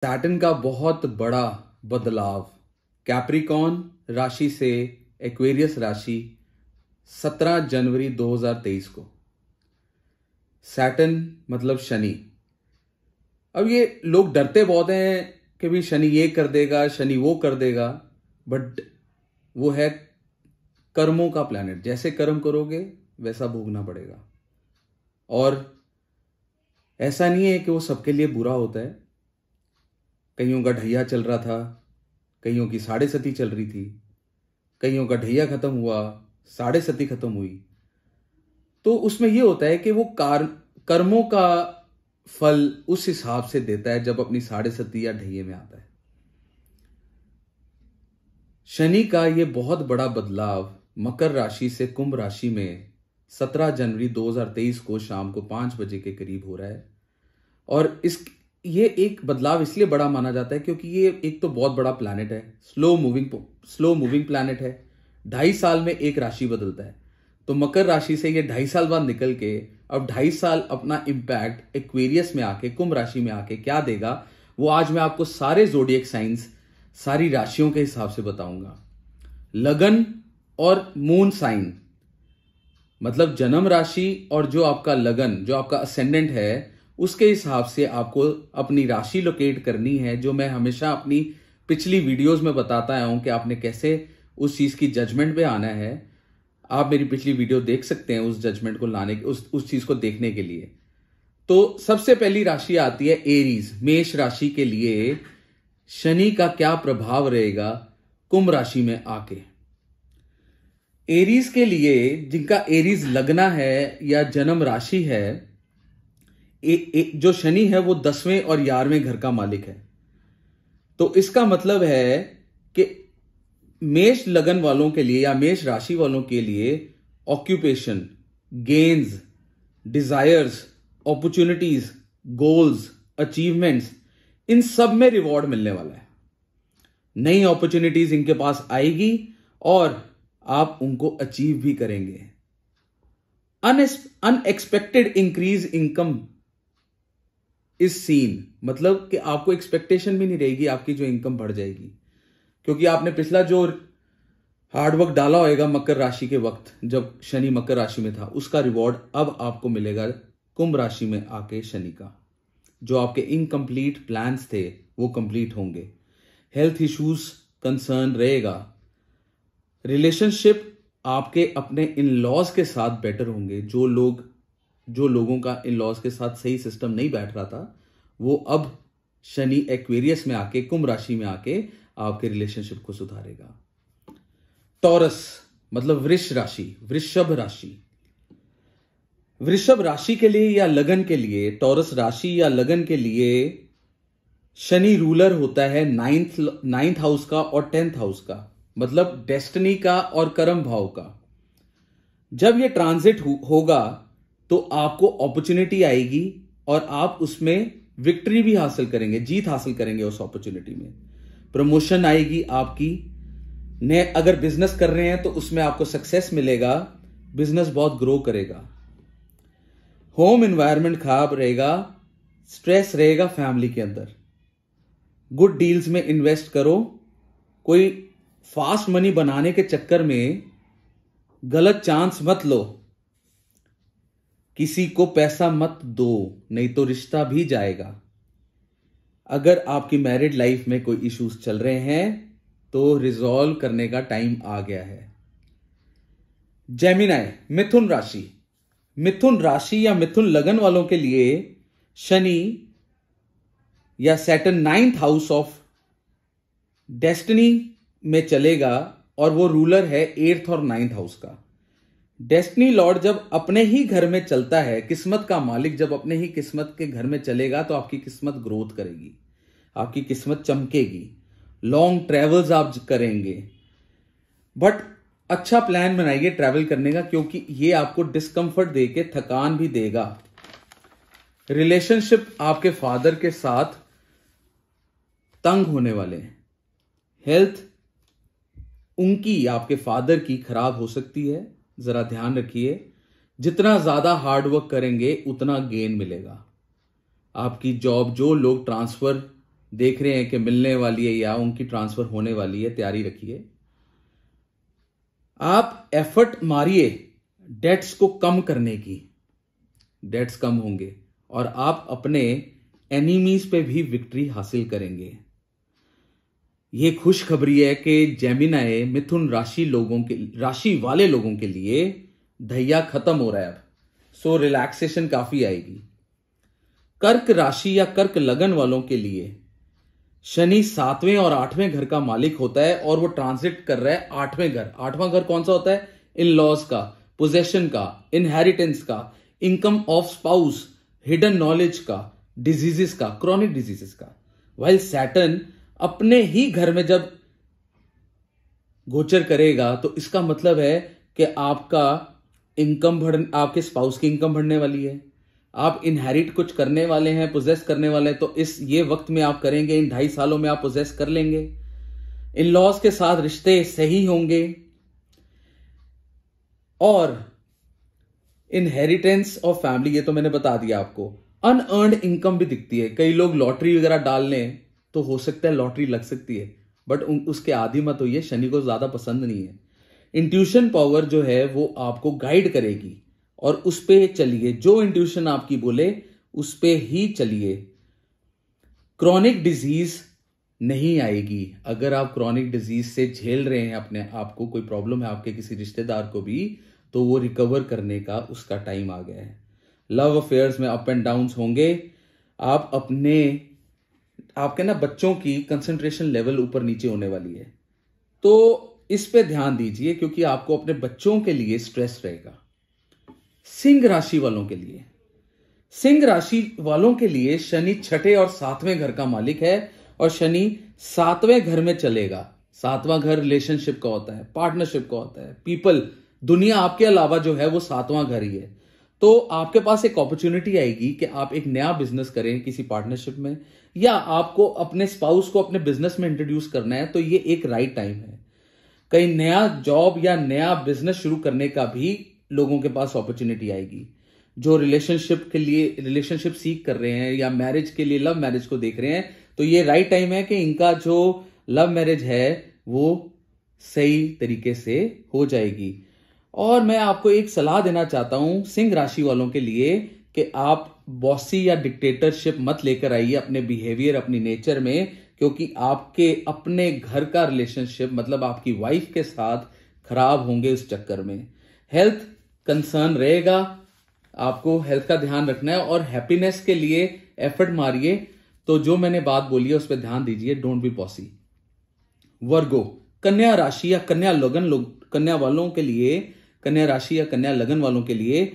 Saturn का बहुत बड़ा बदलाव कैप्रिकॉर्न राशि से एक्वेरियस राशि 17 जनवरी 2023 को। सैटर्न मतलब शनि। अब ये लोग डरते बहुत हैं कि भी शनि ये कर देगा, शनि वो कर देगा, बट वो है कर्मों का प्लैनेट। जैसे कर्म करोगे वैसा भोगना पड़ेगा। और ऐसा नहीं है कि वो सबके लिए बुरा होता है। कईयों का ढैया चल रहा था, कईयों की साढ़े सती चल रही थी, कईयों का ढैया खत्म हुआ, साढ़े सती खत्म हुई। तो उसमें यह होता है कि वो कर्मों का फल उस हिसाब से देता है जब अपनी साढ़े सती या ढैये में आता है। शनि का यह बहुत बड़ा बदलाव मकर राशि से कुंभ राशि में 17 जनवरी 2023 को शाम को 5 बजे के करीब हो रहा है। और ये एक बदलाव इसलिए बड़ा माना जाता है क्योंकि ये एक तो बहुत बड़ा प्लैनेट है, स्लो मूविंग प्लैनेट है। 2.5 साल में एक राशि बदलता है। तो मकर राशि से ये 2.5 साल बाद निकल के अब 2.5 साल अपना इंपैक्ट एक्वेरियस में आके कुंभ राशि में आके क्या देगा, वो आज मैं आपको सारे जोडिएक साइंस सारी राशियों के हिसाब से बताऊंगा। लगन और मून साइन मतलब जन्म राशि और जो आपका लगन, जो आपका असेंडेंट है, उसके हिसाब से आपको अपनी राशि लोकेट करनी है। जो मैं हमेशा अपनी पिछली वीडियोस में बताता आया हूं कि आपने कैसे उस चीज की जजमेंट पे आना है। आप मेरी पिछली वीडियो देख सकते हैं उस जजमेंट को लाने के, उस चीज को देखने के लिए। तो सबसे पहली राशि आती है एरीज। मेष राशि के लिए शनि का क्या प्रभाव रहेगा कुंभ राशि में आके। एरीज के लिए, जिनका एरीज लगना है या जन्म राशि है, जो शनि है वो 10वें और 11वें घर का मालिक है। तो इसका मतलब है कि मेष लगन वालों के लिए या मेष राशि वालों के लिए occupation, gains, desires, opportunities, goals, achievements, इन सब में रिवॉर्ड मिलने वाला है। नई अपॉर्चुनिटीज इनके पास आएगी और आप उनको अचीव भी करेंगे। अनएक्सपेक्टेड इंक्रीज इनकम इस सीन, मतलब कि आपको एक्सपेक्टेशन भी नहीं रहेगी, आपकी जो इनकम बढ़ जाएगी क्योंकि आपने पिछला जो हार्डवर्क डाला होगा मकर राशि के वक्त, जब शनि मकर राशि में था, उसका रिवॉर्ड अब आपको मिलेगा कुंभ राशि में आके शनि का। जो आपके इनकम्प्लीट प्लान्स थे वो कंप्लीट होंगे। हेल्थ इश्यूज कंसर्न रहेगा। रिलेशनशिप आपके अपने इन लॉज के साथ बेटर होंगे। जो लोगों का इन लॉज के साथ सही सिस्टम नहीं बैठ रहा था, वो अब शनि एक्वेरियस में आके कुंभ राशि में आके आपके रिलेशनशिप को सुधारेगा। टॉरस मतलब वृषभ राशि के लिए या लगन के लिए, टॉरस राशि या लगन के लिए शनि रूलर होता है 9th हाउस का और 10th हाउस का, मतलब डेस्टिनी का और कर्म भाव का। जब ये ट्रांजिट होगा तो आपको अपॉर्चुनिटी आएगी और आप उसमें विक्ट्री भी हासिल करेंगे, जीत हासिल करेंगे उस अपॉर्चुनिटी में। प्रमोशन आएगी आपकी। अगर बिजनेस कर रहे हैं तो उसमें आपको सक्सेस मिलेगा, बिजनेस बहुत ग्रो करेगा। होम एनवायरनमेंट खराब रहेगा, स्ट्रेस रहेगा फैमिली के अंदर। गुड डील्स में इन्वेस्ट करो। कोई फास्ट मनी बनाने के चक्कर में गलत चांस मत लो। किसी को पैसा मत दो, नहीं तो रिश्ता भी जाएगा। अगर आपकी मैरिड लाइफ में कोई इश्यूज चल रहे हैं तो रिजॉल्व करने का टाइम आ गया है। जेमिनाई मिथुन राशि या मिथुन लगन वालों के लिए शनि या Saturn 9th house of destiny में चलेगा और वो रूलर है 8th और 9th हाउस का। डेस्टिनी लॉर्ड जब अपने ही घर में चलता है, किस्मत का मालिक जब अपने ही किस्मत के घर में चलेगा तो आपकी किस्मत ग्रोथ करेगी, आपकी किस्मत चमकेगी, लॉन्ग ट्रेवल्स आप करेंगे। बट अच्छा प्लान बनाइए ट्रैवल करने का, क्योंकि ये आपको डिस्कंफर्ट देके थकान भी देगा। रिलेशनशिप आपके फादर के साथ तंग होने वाले हैं। हेल्थ उनकी, आपके फादर की खराब हो सकती है, जरा ध्यान रखिए। जितना ज्यादा हार्डवर्क करेंगे उतना गेन मिलेगा। आपकी जॉब, जो लोग ट्रांसफर देख रहे हैं कि मिलने वाली है या उनकी ट्रांसफर होने वाली है, तैयारी रखिए। आप एफर्ट मारिए डेट्स को कम करने की, डेट्स कम होंगे और आप अपने एनिमीज पे भी विक्ट्री हासिल करेंगे। यह खुशखबरी है कि जेमिनाई मिथुन राशि वाले लोगों के लिए ढैया खत्म हो रहा है अब, सो रिलैक्सेशन काफी आएगी। कर्क राशि या कर्क लगन वालों के लिए शनि 7वें और 8वें घर का मालिक होता है और वो ट्रांजिट कर रहा है 8वें घर। 8वां घर कौन सा होता है? इन लॉज का, पोजेशन का, इनहेरिटेंस का, income of spouse, hidden knowledge का, डिजीजेस का, क्रॉनिक डिजीजेस का। वाइल सैटर्न अपने ही घर में जब गोचर करेगा तो इसका मतलब है कि आपका आपके स्पाउस की इनकम बढ़ने वाली है, आप इनहेरिट कुछ करने वाले हैं, पोजेस करने वाले हैं, तो ये वक्त में आप करेंगे। इन 2.5 सालों में आप पोजेस कर लेंगे। इन लॉज के साथ रिश्ते सही होंगे और इनहेरिटेंस ऑफ फैमिली, ये तो मैंने बता दिया आपको। अनअर्न्ड इनकम भी दिखती है। कई लोग लॉटरी वगैरह डाल लें तो हो सकता है लॉटरी लग सकती है, बट उसके आदी मत होइए, शनि को ज्यादा पसंद नहीं है। इंट्यूशन पावर जो है वो आपको गाइड करेगी और उस पे चलिए, जो इंट्यूशन आपकी बोले उस पे ही चलिए। क्रॉनिक डिजीज नहीं आएगी। अगर आप क्रॉनिक डिजीज से झेल रहे हैं अपने आप को, कोई प्रॉब्लम है आपके किसी रिश्तेदार को भी, तो वो रिकवर करने का उसका टाइम आ गया है। लव अफेयर्स में अप एंड डाउन्स होंगे। आप आपके ना बच्चों की कंसंट्रेशन लेवल ऊपर नीचे होने वाली है, तो इस पे ध्यान दीजिए क्योंकि आपको अपने बच्चों के लिए स्ट्रेस रहेगा। सिंह राशि वालों के लिए, सिंह राशि वालों के लिए शनि 6ठे और 7वें घर का मालिक है और शनि 7वें घर में चलेगा। 7वां घर रिलेशनशिप का होता है, पार्टनरशिप का होता है, पीपल, दुनिया आपके अलावा जो है वो 7वां घर ही है। तो आपके पास एक अपॉर्चुनिटी आएगी कि आप एक नया बिजनेस करें किसी पार्टनरशिप में, या आपको अपने स्पाउस को अपने बिजनेस में इंट्रोड्यूस करना है, तो ये एक राइट टाइम है। कहीं नया जॉब या नया बिजनेस शुरू करने का भी लोगों के पास अपॉर्चुनिटी आएगी। जो रिलेशनशिप सीख कर रहे हैं या मैरिज के लिए लव मैरिज को देख रहे हैं, तो ये राइट टाइम है कि इनका जो लव मैरिज है वो सही तरीके से हो जाएगी। और मैं आपको एक सलाह देना चाहता हूं सिंह राशि वालों के लिए कि आप बॉसी या डिक्टेटरशिप मत लेकर आइए अपने बिहेवियर, अपनी नेचर में, क्योंकि आपके अपने घर का रिलेशनशिप मतलब आपकी वाइफ के साथ खराब होंगे उस चक्कर में। हेल्थ कंसर्न रहेगा, आपको हेल्थ का ध्यान रखना है और हैप्पीनेस के लिए एफर्ट मारिए। तो जो मैंने बात बोली है उस पर ध्यान दीजिए, डोंट बी बॉसी। वर्गो, कन्या राशि या कन्या राशि या कन्या लगन वालों के लिए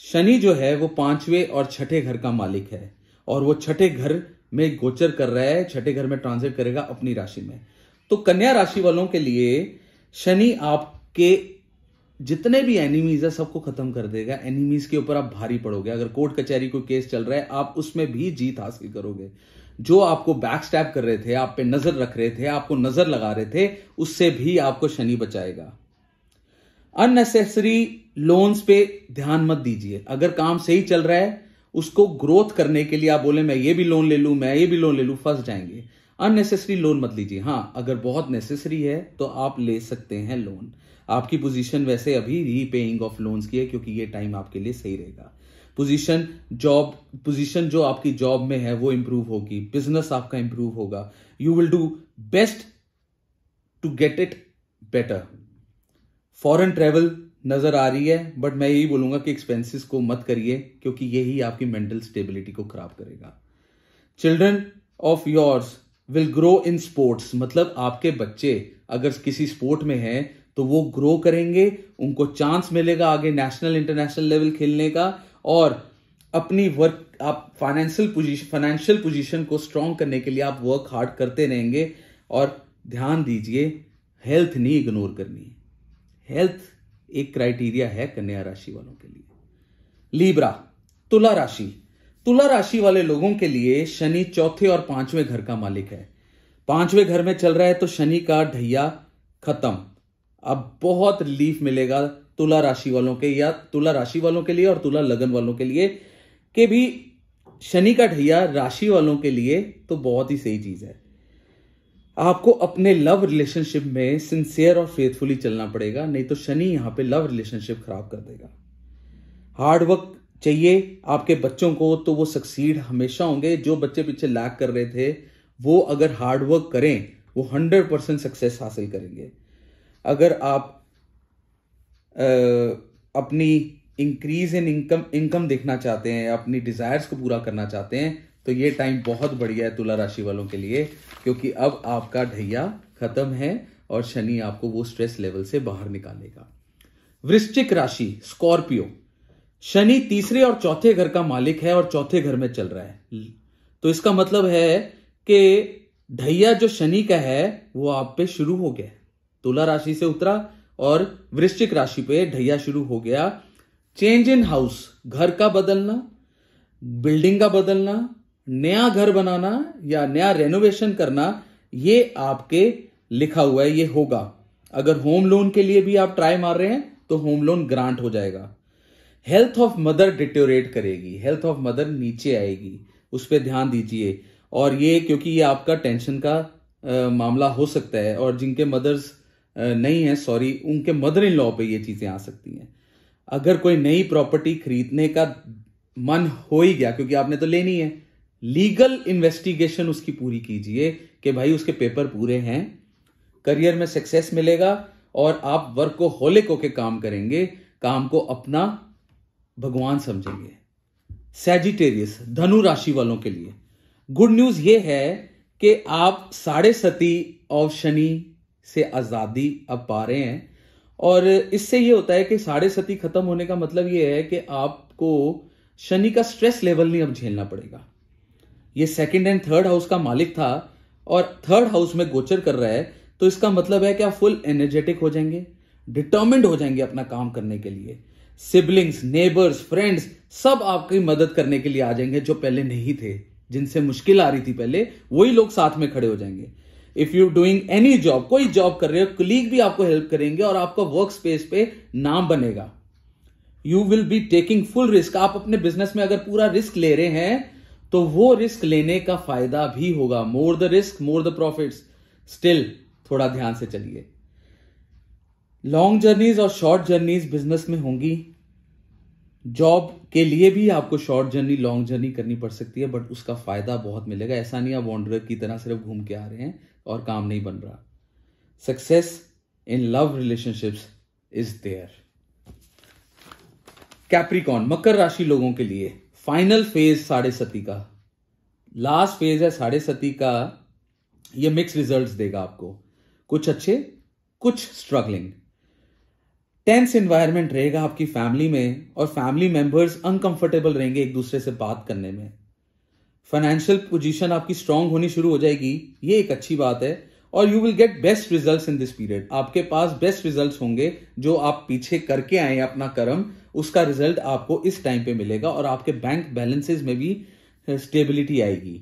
शनि जो है वो 5वें और 6ठे घर का मालिक है और वो 6ठे घर में गोचर कर रहा है, 6ठे घर में ट्रांजिट करेगा अपनी राशि में। तो कन्या राशि वालों के लिए शनि आपके जितने भी एनिमीज है सबको खत्म कर देगा। एनिमीज के ऊपर आप भारी पड़ोगे। अगर कोर्ट कचहरी कोई केस चल रहा है आप उसमें भी जीत हासिल करोगे। जो आपको बैक स्टैब कर रहे थे, आप पे नजर रख रहे थे, आपको नजर लगा रहे थे, उससे भी आपको शनि बचाएगा। अननेसेसरी लोन्स पे ध्यान मत दीजिए। अगर काम सही चल रहा है उसको ग्रोथ करने के लिए आप बोले मैं ये भी लोन ले लूं, मैं ये भी लोन ले लूं, फंस जाएंगे। अननेसेसरी लोन मत लीजिए। हां, अगर बहुत नेसेसरी है तो आप ले सकते हैं लोन। आपकी पोजीशन वैसे अभी रीपेइंग ऑफ लोन्स की है क्योंकि ये टाइम आपके लिए सही रहेगा। पोजीशन जो आपकी जॉब में है वो इंप्रूव होगी, बिजनेस आपका इंप्रूव होगा। You will do best to get it better. Foreign travel नजर आ रही है, बट मैं यही बोलूंगा कि एक्सपेंसेस को मत करिए क्योंकि यही आपकी मेंटल स्टेबिलिटी को खराब करेगा। Children of yours will grow in sports, मतलब आपके बच्चे अगर किसी स्पोर्ट में हैं तो वो ग्रो करेंगे, उनको चांस मिलेगा आगे नेशनल इंटरनेशनल लेवल खेलने का, और अपनी आप फाइनेंशियल पोजीशन को स्ट्रांग करने के लिए आप वर्क हार्ड करते रहेंगे। और ध्यान दीजिए, हेल्थ नहीं इग्नोर करनी। हेल्थ एक क्राइटेरिया है कन्या राशि वालों के लिए। लीब्रा, तुला राशि वाले लोगों के लिए शनि 4थे और 5वें घर का मालिक है। 5वें घर में चल रहा है तो शनि का ढैया खत्म। अब बहुत रिलीफ मिलेगा तुला राशि वालों के लिए और तुला लगन वालों के लिए कि भी शनि का ढैया राशि वालों के लिए तो बहुत ही सही चीज है। आपको अपने लव रिलेशनशिप में सिंसियर और फेथफुली चलना पड़ेगा, नहीं तो शनि यहां पे लव रिलेशनशिप खराब कर देगा। हार्ड वर्क चाहिए आपके बच्चों को तो वो सक्सीड हमेशा होंगे। जो बच्चे पीछे लैग कर रहे थे वो अगर हार्ड वर्क करें वो 100% सक्सेस हासिल करेंगे। अगर आप अपनी इंक्रीज इन इनकम देखना चाहते हैं, अपनी डिजायर्स को पूरा करना चाहते हैं, तो ये टाइम बहुत बढ़िया है तुला राशि वालों के लिए, क्योंकि अब आपका ढैया खत्म है और शनि आपको वो स्ट्रेस लेवल से बाहर निकालेगा। वृश्चिक राशि, स्कॉर्पियो, शनि तीसरे और चौथे घर का मालिक है और चौथे घर में चल रहा है, तो इसका मतलब है कि ढैया जो शनि का है वो आप पे शुरू हो गया। तुला राशि से उतरा और वृश्चिक राशि पे ढैया शुरू हो गया। चेंज इन हाउस, घर का बदलना, बिल्डिंग का बदलना, नया घर बनाना या नया रेनोवेशन करना, ये आपके लिखा हुआ है, ये होगा। अगर होम लोन के लिए भी आप ट्राई मार रहे हैं तो होम लोन ग्रांट हो जाएगा। हेल्थ ऑफ मदर डिटेरियोरेट करेगी, हेल्थ ऑफ मदर नीचे आएगी, उस पर ध्यान दीजिए। और ये क्योंकि ये आपका टेंशन का मामला हो सकता है, और जिनके मदर्स नहीं है, सॉरी, उनके मदर इन लॉ पे ये चीजें आ सकती हैं। अगर कोई नई प्रॉपर्टी खरीदने का मन हो ही गया, क्योंकि आपने तो लेनी है, लीगल इन्वेस्टिगेशन उसकी पूरी कीजिए कि भाई उसके पेपर पूरे हैं, करियर में सक्सेस मिलेगा और आप वर्क को होलिक होके काम करेंगे, काम को अपना भगवान समझेंगे। सैजिटेरियस, धनु राशि वालों के लिए गुड न्यूज ये है कि आप 7.5 ऑफ शनि से आजादी अब पा रहे हैं, और इससे ये होता है कि 7.5 खत्म होने का मतलब ये है कि आपको शनि का स्ट्रेस लेवल नहीं अब झेलना पड़ेगा। ये सेकंड एंड थर्ड हाउस का मालिक था और थर्ड हाउस में गोचर कर रहा है, तो इसका मतलब है कि आप फुल एनर्जेटिक हो जाएंगे, डिटर्मिन्ड हो जाएंगे अपना काम करने के लिए। सिबलिंग्स, नेबर्स, फ्रेंड्स सब आपकी मदद करने के लिए आ जाएंगे, जो पहले नहीं थे, जिनसे मुश्किल आ रही थी पहले, वही लोग साथ में खड़े हो जाएंगे। If you doing any job, कोई जॉब कर रहे हो, कलीग भी आपको हेल्प करेंगे और आपका वर्क स्पेस पे नाम बनेगा। You will be taking full risk. आप अपने बिजनेस में अगर पूरा रिस्क ले रहे हैं तो वो रिस्क लेने का फायदा भी होगा। More the risk more the profits. Still थोड़ा ध्यान से चलिए। लॉन्ग जर्नीज और शॉर्ट जर्नीज बिजनेस में होंगी। जॉब के लिए भी आपको शॉर्ट जर्नी, लॉन्ग जर्नी करनी पड़ सकती है, बट उसका फायदा बहुत मिलेगा। ऐसा नहीं आप वॉन्डरर की तरह सिर्फ घूम के आ रहे हैं और काम नहीं बन रहा। Success in love relationships is there. Capricorn, मकर राशि लोगों के लिए फाइनल फेज 7.5 का, लास्ट फेज है 7.5 का। ये मिक्स रिजल्ट्स देगा आपको, कुछ अच्छे कुछ स्ट्रगलिंग। टेंस एनवायरनमेंट रहेगा आपकी फैमिली में और फैमिली मेंबर्स अनकंफर्टेबल रहेंगे एक दूसरे से बात करने में। फाइनेंशियल पोजीशन आपकी स्ट्रांग होनी शुरू हो जाएगी, ये एक अच्छी बात है। और you will get best results in this period. आपके पास बेस्ट रिजल्ट्स होंगे, जो आप पीछे करके आए अपना कर्म, उसका रिजल्ट आपको इस टाइम पे मिलेगा। और आपके बैंक बैलेंसेस में भी स्टेबिलिटी आएगी।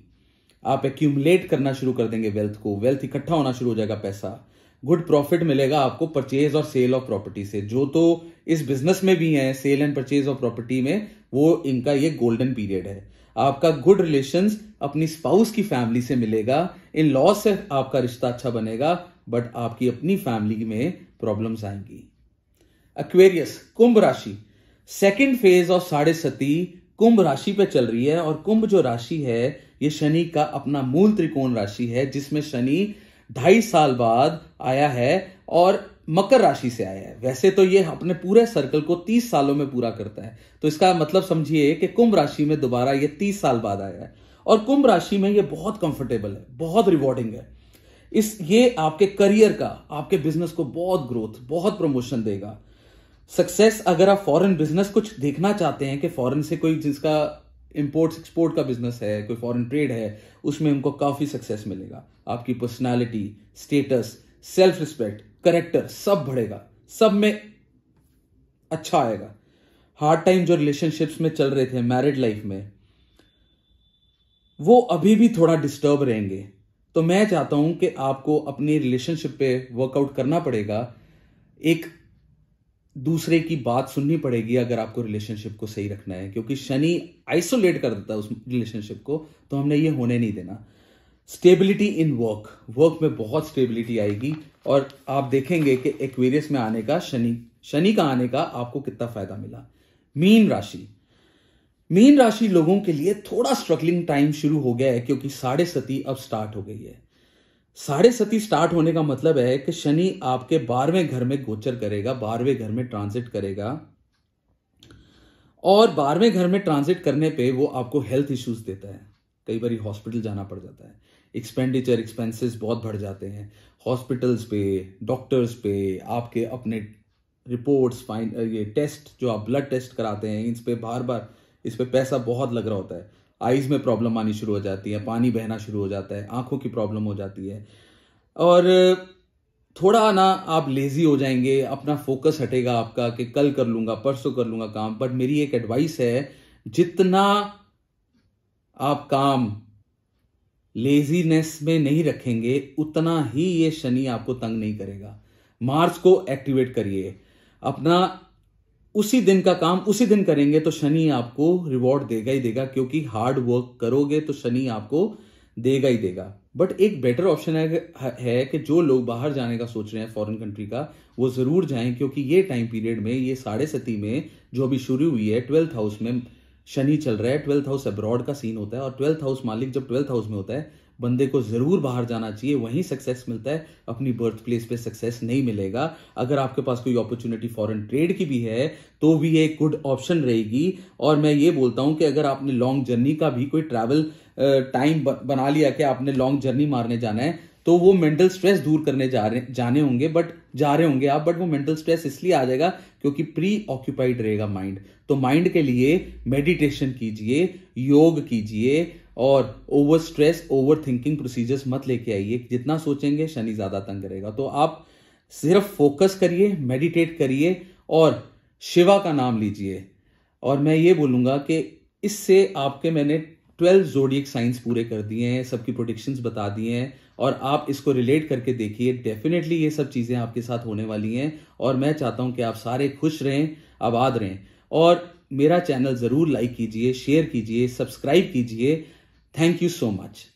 आप एक्यूमुलेट करना शुरू कर देंगे वेल्थ को, वेल्थ इकट्ठा होना शुरू हो जाएगा, पैसा। गुड प्रॉफिट मिलेगा आपको परचेज और सेल ऑफ प्रॉपर्टी से। जो तो इस बिजनेस में भी है, sale and purchase of property में, वो इनका ये गोल्डन पीरियड है। आपका गुड रिलेशंस अपनी स्पाउस की फैमिली से मिलेगा। इन लॉ से आपका रिश्ता अच्छा बनेगा, बट आपकी अपनी फैमिली में प्रॉब्लम्स आएंगी। एक्वेरियस, कुंभ राशि, सेकंड फेज ऑफ 7.5 कुंभ राशि पे चल रही है। और कुंभ जो राशि है ये शनि का अपना मूल त्रिकोण राशि है, जिसमें शनि 2.5 साल बाद आया है और मकर राशि से आया है। वैसे तो ये अपने पूरे सर्कल को 30 सालों में पूरा करता है, तो इसका मतलब समझिए कि कुंभ राशि में दोबारा ये 30 साल बाद आया है। और कुंभ राशि में ये बहुत कंफर्टेबल है, बहुत रिवॉर्डिंग है। ये आपके करियर का, आपके बिजनेस को बहुत ग्रोथ, बहुत प्रमोशन देगा। सक्सेस, अगर आप फॉरेन बिजनेस कुछ देखना चाहते हैं कि फॉरेन से कोई जिसका इंपोर्ट एक्सपोर्ट का बिजनेस है, कोई फॉरेन ट्रेड है, उसमें उनको काफी सक्सेस मिलेगा। आपकी personality, status, self respect, character सब बढ़ेगा, सब में अच्छा आएगा। हार्ड टाइम जो रिलेशनशिप्स में चल रहे थे मैरिड लाइफ में, वो अभी भी थोड़ा डिस्टर्ब रहेंगे। तो मैं चाहता हूं कि आपको अपनी रिलेशनशिप पे वर्कआउट करना पड़ेगा। एक दूसरे की बात सुननी पड़ेगी अगर आपको रिलेशनशिप को सही रखना है, क्योंकि शनि आइसोलेट कर देता है उस रिलेशनशिप को, तो हमने ये होने नहीं देना। स्टेबिलिटी इन वर्क में बहुत स्टेबिलिटी आएगी, और आप देखेंगे कि एक्वेरियस में आने का शनि का आने का आपको कितना फायदा मिला। मीन राशि लोगों के लिए थोड़ा स्ट्रगलिंग टाइम शुरू हो गया है, क्योंकि 7.5 अब स्टार्ट हो गई है। 7.5 स्टार्ट होने का मतलब है कि शनि आपके 12वें घर में गोचर करेगा, 12वें घर में ट्रांजिट करेगा, और 12वें घर में ट्रांजिट करने पे वो आपको हेल्थ इश्यूज देता है। कई बार हॉस्पिटल जाना पड़ जाता है, एक्सपेंसेस बहुत बढ़ जाते हैं हॉस्पिटल्स पे, डॉक्टर्स पे, आपके अपने रिपोर्ट्स, ये टेस्ट जो आप ब्लड टेस्ट कराते हैं, इस पे बार इस पे पैसा बहुत लग रहा होता है। आईज में प्रॉब्लम आनी शुरू हो जाती है, पानी बहना शुरू हो जाता है, आंखों की प्रॉब्लम हो जाती है, और थोड़ा ना आप लेजी हो जाएंगे, अपना फोकस हटेगा आपका कि कल कर लूंगा, परसों कर लूंगा काम। बट मेरी एक एडवाइस है, जितना आप काम लेजीनेस में नहीं रखेंगे उतना ही ये शनि आपको तंग नहीं करेगा। मार्स को एक्टिवेट करिए, अपना उसी दिन का काम उसी दिन करेंगे तो शनि आपको रिवॉर्ड देगा ही देगा, क्योंकि हार्ड वर्क करोगे तो शनि आपको देगा ही देगा। बट एक बेटर ऑप्शन है कि जो लोग बाहर जाने का सोच रहे हैं फॉरेन कंट्री का, वो जरूर जाएं, क्योंकि ये टाइम पीरियड में, ये 7.5 में जो अभी शुरू हुई है, 12th हाउस में शनि चल रहा है। 12th हाउस अब्रॉड का सीन होता है, और 12th हाउस मालिक जब 12th हाउस में होता है, बंदे को जरूर बाहर जाना चाहिए, वहीं सक्सेस मिलता है। अपनी बर्थ प्लेस पे सक्सेस नहीं मिलेगा। अगर आपके पास कोई अपॉर्चुनिटी फॉरेन ट्रेड की भी है तो भी एक गुड ऑप्शन रहेगी। और मैं ये बोलता हूं कि अगर आपने लॉन्ग जर्नी का भी कोई ट्रैवल टाइम बना लिया कि आपने लॉन्ग जर्नी मारने जाना है, तो वो मेंटल स्ट्रेस दूर करने जा रहे होंगे आप, बट वो मेंटल स्ट्रेस इसलिए आ जाएगा क्योंकि प्री ऑक्यूपाइड रहेगा माइंड। तो माइंड के लिए मेडिटेशन कीजिए, योग कीजिए, और over stress, over thinking procedures मत लेके आइए। जितना सोचेंगे शनि ज्यादा तंग करेगा। तो आप सिर्फ फोकस करिए, मेडिटेट करिए, और शिवा का नाम लीजिए। और मैं ये बोलूंगा कि इससे आपके मैंने 12 ज़ोडिएक साइंस पूरे कर दिए हैं, सबकी प्रोडिक्शंस बता दिए हैं, और आप इसको रिलेट करके देखिए। डेफिनेटली ये सब चीजें आपके साथ होने वाली हैं, और मैं चाहता हूं कि आप सारे खुश रहें, आबाद रहें। और मेरा चैनल जरूर लाइक कीजिए, शेयर कीजिए, सब्सक्राइब कीजिए। Thank you so much.